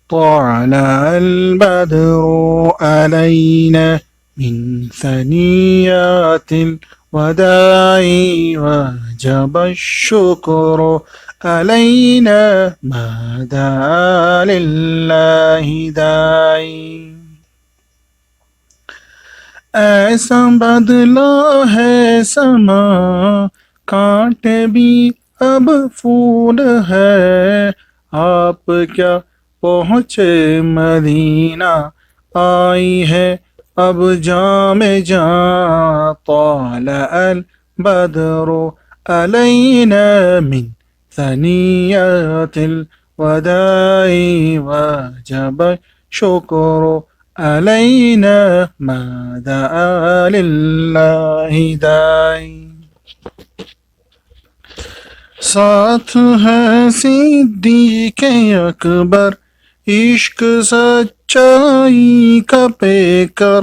طلع البدر علينا من ثنيات الوداع وجب الشكر علينا ما دعا لله داعي. ایسا بدلا ہے سما کانٹے بھی اب پھول ہے، آپ کیا پہنچے مدینہ آئی ہے اب جام جاں. طلع البدر علینا من ثنیات الوداع وجب شکر علینا ما دعا للہ داعی. ساتھ ہے صدیق اکبر عشق سچائی کا پیکر،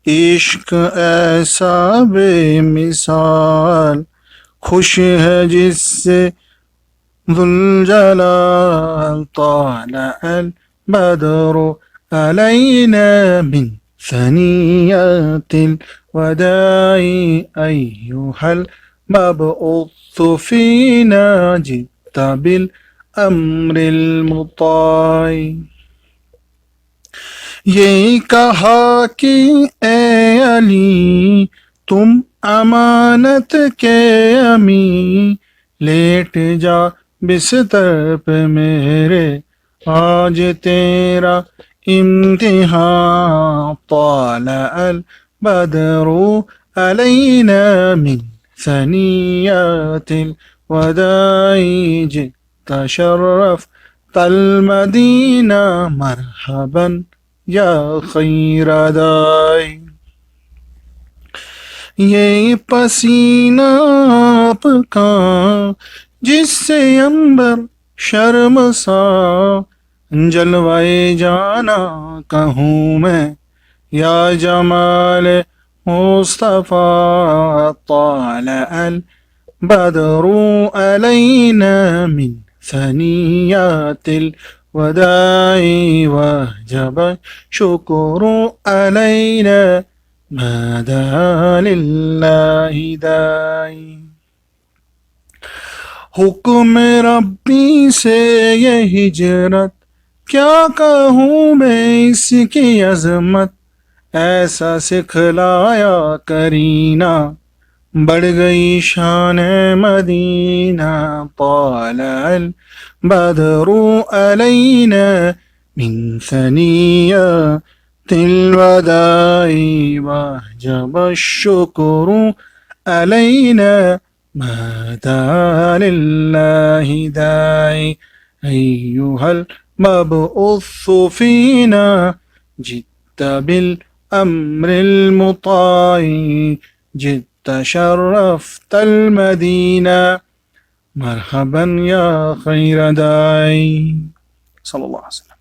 عشق ایسا بے مثال خوش ہے جس سے ذوالجلال. طلع البدر علینا من ثنیات الوداع ایہا المبعوث فینا جئت بالامر المطاع. یہ کہا کہ اے علی تم امانت کے امین، لیٹ جا بستر پہ میرے آج تیرا امتحان. طلع البدر علینا من ثنیات الوداع جئت شرفت المدینہ مرحبا یا خیر داعی. یہ پسینہ آپ کا جس سے عنبر شرمسار، جلوائے جانا کہوں میں یا جمال مصطفیٰ. طلع البدر علینا من ثنیات الوداع وجب شکر علینا ما دعا للہ داعی. حکم ربی سے یہ ہجرت کیا کہوں میں اس کی عظمت، ایسا سکھلایا کرینہ بڑھ گئی شان مدینہ. طلع البدر علینا من ثنیات الوداع وجب الشکر علینا ما دعا للہ داعی. ایہا المبعوث فینا جئت بالامر المطاع جئت شرفت المدینہ مرحبا یا خیر داعی. صلی اللہ علیہ وسلم.